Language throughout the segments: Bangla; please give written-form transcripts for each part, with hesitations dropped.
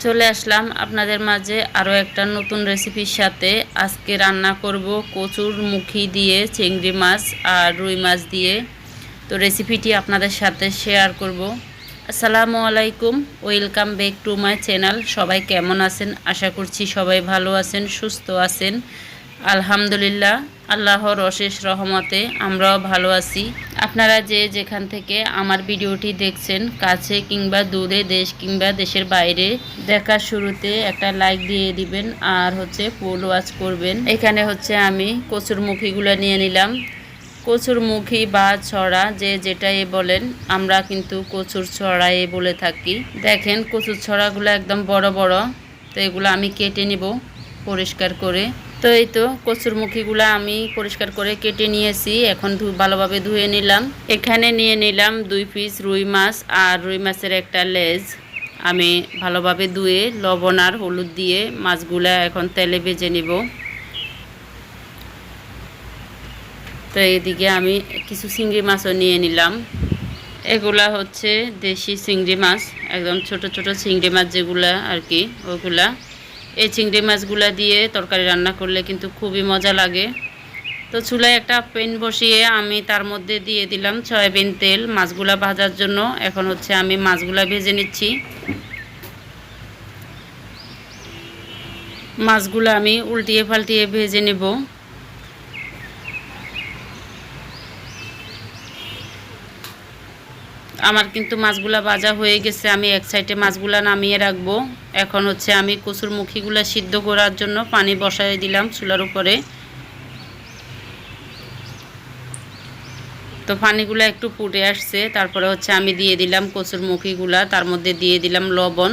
চলে আসলাম আপনাদের মাঝে আরও একটা নতুন রেসিপির সাথে। আজকে রান্না করব কচুর মুখী দিয়ে চিংড়ি মাছ আর রুই মাছ দিয়ে। তো রেসিপিটি আপনাদের সাথে শেয়ার করব। আসসালামু আলাইকুম, welcome back to my channel. সবাই কেমন আছেন? আশা করছি সবাই ভালো আছেন, সুস্থ আছেন। আলহামদুলিল্লাহ, আল্লাহর অশেষ রহমতে আমরাও ভালো আছি। আপনারা যে যেখান থেকে আমার ভিডিওটি দেখছেন, কাছে কিংবা দূরে, দেশ কিংবা দেশের বাইরে, দেখার শুরুতে একটা লাইক দিয়ে দিবেন আর ফুল ওয়াচ করবেন। এখানে আমি কচুর মুখীগুলো নিয়ে নিলাম। কচুর মুখী বা ছড়া যে যেটাই বলেন, আমরা কিন্তু কচুর ছড়াই বলে থাকি। দেখেন কচুর ছড়াগুলো একদম বড় বড়। তো এগুলো আমি কেটে নিব পরিষ্কার করে। তো এই তো কচুর মুখীগুলো আমি পরিষ্কার করে কেটে নিয়েছি। এখন ভালোভাবে ধুয়ে নিলাম। এখানে নিয়ে নিলাম 2 পিস রুই মাছ আর রুই মাছের একটা লেজ। আমি ভালোভাবে ধুয়ে লবণ আর হলুদ দিয়ে মাছগুলা এখন তেলে ভেজে নিব। তো এইদিকে আমি কিছু চিংড়ি মাছও নিয়ে নিলাম। এগুলা দেশি চিংড়ি মাছ, একদম ছোট ছোট চিংড়ি মাছ যেগুলা আর কি, ওগুলা। এই চিংড়ি মাছগুলা দিয়ে তরকারি রান্না করলে কিন্তু খুবই মজা লাগে। তো চুলায় একটা প্যান বসিয়ে আমি তার মধ্যে দিয়ে দিলাম সয়াবিন তেল মাছগুলা ভাজার জন্য। এখন আমি মাছগুলা ভেজে নিচ্ছি। মাছগুলো আমি উল্টিয়ে পাল্টিয়ে ভেজে নেব। আমার কিন্তু মাছগুলা ভাজা হয়ে গেছে। আমি এক সাইডে মাছগুলা নামিয়ে রাখবো। এখন আমি কচুর মুখীগুলা সিদ্ধ করার জন্য পানি বসাই দিলাম চুলার উপরে। তো পানিগুলো একটু ফুটে আসছে। তারপরে আমি দিয়ে দিলাম কচুর মুখীগুলা, তার মধ্যে দিয়ে দিলাম লবণ,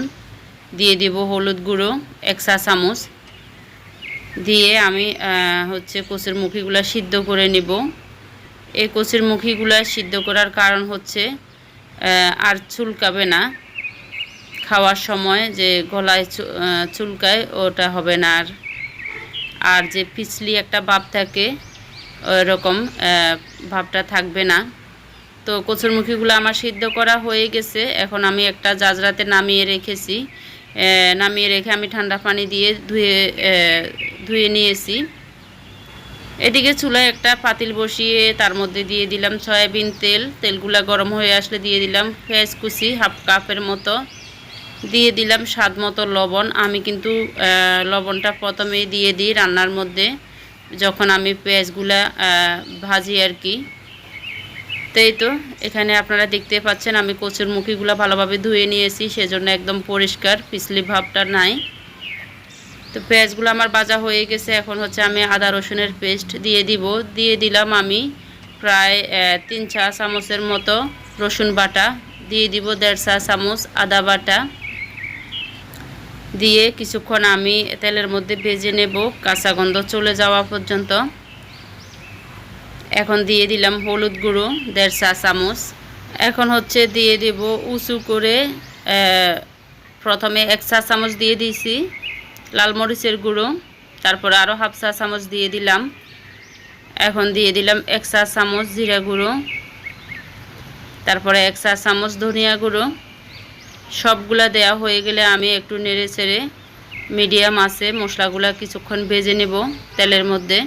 দিয়ে দিব হলুদ গুঁড়ো 1 চা চামচ, দিয়ে আমি কচুর মুখীগুলা সিদ্ধ করে নেব। এই কচুর মুখীগুলা সিদ্ধ করার কারণ আর চুলকাবে না খাওয়ার সময়, যে গলায় চুলকায় ওটা হবে না। আর যে পিছলি একটা ভাব থাকে ওইরকম ভাবটা থাকবে না। তো কচুর মুখীগুলো আমার সিদ্ধ করা হয়ে গেছে। এখন আমি একটা জাজরাতে নামিয়ে রেখেছি। নামিয়ে রেখে আমি ঠান্ডা পানি দিয়ে ধুয়ে নিয়েছি। এদিকে চুলায় একটা পাতিল বসিয়ে তার মধ্যে দিয়ে দিলাম সয়াবিন তেল। তেলগুলা গরম হয়ে আসলে দিয়ে দিলাম পেঁয়াজ কুচি 1/2 কাপের মতো, দিয়ে দিলাম স্বাদ মতো লবণ। আমি কিন্তু লবণটা প্রথমেই দিয়ে দিই রান্নার মধ্যে, যখন আমি পেঁয়াজগুলা ভাজি আর কি। তো এই তো এখানে আপনারা দেখতে পাচ্ছেন আমি কচুর মুখীগুলা ভালোভাবে ধুয়ে নিয়েছি, সেজন্য একদম পরিষ্কার, পিছলি ভাবটা নাই। তো পেঁয়াজগুলো আমার ভাজা হয়ে গেছে। এখন আমি আদা রসুনের পেস্ট দিয়ে দিলাম আমি প্রায় 3 চা চামচের মতো রসুন বাটা, দিয়ে দিব 1.5 চা চামচ আদা বাটা, দিয়ে কিছুক্ষণ আমি তেলের মধ্যে ভেজে নেব কাঁচা গন্ধ চলে যাওয়া পর্যন্ত। এখন দিয়ে দিলাম হলুদ গুঁড়ো 1.5 চা চামচ। এখন দিয়ে দেব উঁচু করে, প্রথমে 1 চা চামচ দিয়ে দিয়েছি লাল মরিচের গুঁড়ো, তারপরে আরও 1/2 চা চামচ দিয়ে দিলাম। এখন দিয়ে দিলাম 1 চা চামচ জিরা গুঁড়ো, তারপরে 1 চা চামচ ধনিয়া গুঁড়ো। সবগুলা দেয়া হয়ে গেলে আমি একটু নেড়ে চেড়ে মিডিয়াম আঁচে মশলাগুলা কিছুক্ষণ ভেজে নেব তেলের মধ্যে।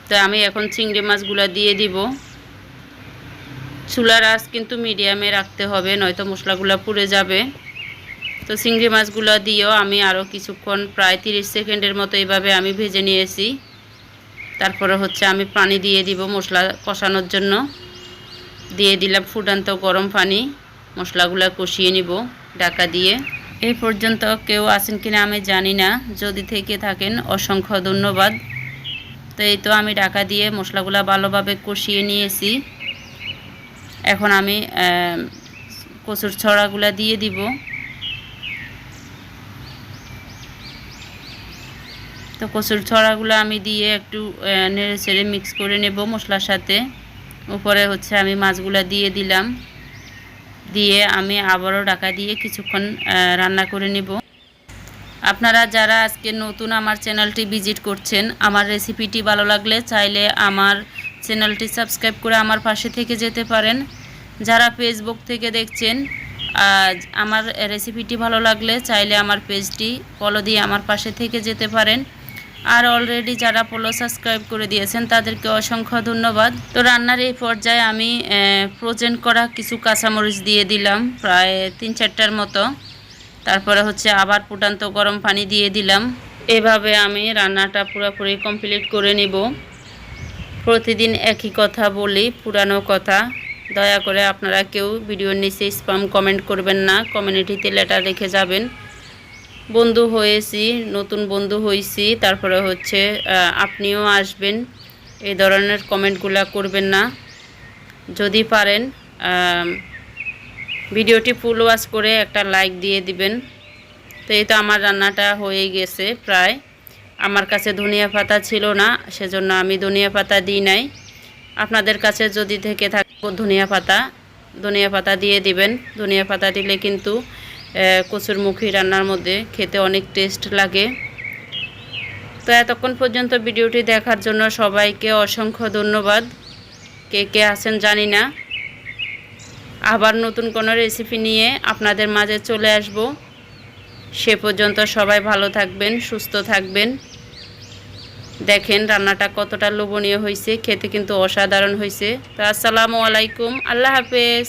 তো আমি এখন চিংড়ি মাছগুলা দিয়ে দিব। চুলার আঁচ কিন্তু মিডিয়ামে রাখতে হবে, নয়তো মশলাগুলা পুড়ে যাবে। তো চিংড়ি মাছগুলো দিয়েও আমি আরও কিছুক্ষণ প্রায় 30 সেকেন্ডের মতো এইভাবে আমি ভেজে নিয়েছি। তারপরে আমি পানি দিয়ে দিব মশলা কষানোর জন্য। দিয়ে দিলাম ফুটন্ত গরম পানি, মশলাগুলো কষিয়ে নিব ঢাকা দিয়ে। এই পর্যন্ত কেউ আছেন কিনা আমি জানি না, যদি থেকে থাকেন অসংখ্য ধন্যবাদ। তো এই তো আমি ঢাকা দিয়ে মশলাগুলো ভালোভাবে কষিয়ে নিয়েছি। এখন আমি কচুর ছড়াগুলো দিয়ে দিব। তো কচুর ছড়াগুলো আমি দিয়ে একটু নেড়ে চেড়ে মিক্স করে নেব মশলার সাথে। উপরে আমি মাছগুলো দিয়ে দিলাম, দিয়ে আমি আবারও ঢাকা দিয়ে কিছুক্ষণ রান্না করে নেব। আপনারা যারা আজকে নতুন আমার চ্যানেলটি ভিজিট করছেন, আমার রেসিপিটি ভালো লাগলে চাইলে আমার চ্যানেলটি সাবস্ক্রাইব করে আমার পাশে থেকে যেতে পারেন। যারা ফেসবুক থেকে দেখছেন, আমার রেসিপিটি ভালো লাগলে চাইলে আমার পেজটি ফলো দিয়ে আমার পাশে থেকে যেতে পারেন। আর অলরেডি যারা ফলো সাবস্ক্রাইব করে দিয়েছেন তাদেরকে অসংখ্য ধন্যবাদ। তো রান্নার এই পর্যায়ে আমি ফ্রোজেন করা কিছু কাঁচামরিচ দিয়ে দিলাম, প্রায় 3-4টার মতো। তারপরে হচ্ছে আবার ফুটান্ত গরম পানি দিয়ে দিলাম। এভাবে আমি রান্নাটা পুরোপুরি কমপ্লিট করে নিব। প্রতিদিন একই কথা বলি, পুরানো কথা। দয়া করে আপনারা কেউ ভিডিওর নিচে স্প্যাম কমেন্ট করবেন না, কমিউনিটিতে লেটার রেখে যাবেন। বন্ধু হয়েছি, নতুন বন্ধু হয়েছি, তারপরে হচ্ছে আপনিও আসবেন, এই ধরনের কমেন্টগুলো করবেন না। যদি পারেন ভিডিওটি ফুল ওয়াচ করে একটা লাইক দিয়ে দিবেন। তো এই তো আমার রান্নাটা হয়ে গেছে প্রায়। আমার কাছে ধনিয়া পাতা ছিল না, সেজন্য আমি ধনিয়া পাতা দিই নাই। আপনাদের কাছে যদি থেকে থাকে ধনিয়া পাতা দিয়ে দিবেন। ধনিয়া পাতা দিলে কিন্তু কচুরমুখী রান্নার মধ্যে খেতে অনেক টেস্ট লাগে। তো এতক্ষণ পর্যন্ত ভিডিওটি দেখার জন্য সবাইকে অসংখ্য ধন্যবাদ। কে কে আছেন জানি না। আবার নতুন কোনো রেসিপি নিয়ে আপনাদের মাঝে চলে আসব। সে পর্যন্ত সবাই ভালো থাকবেন, সুস্থ থাকবেন। দেখেন রান্নাটা কতটা লোভনীয় হয়েছে, খেতে কিন্তু অসাধারণ হয়েছে। তো আসসালামু আলাইকুম, আল্লাহ হাফেজ।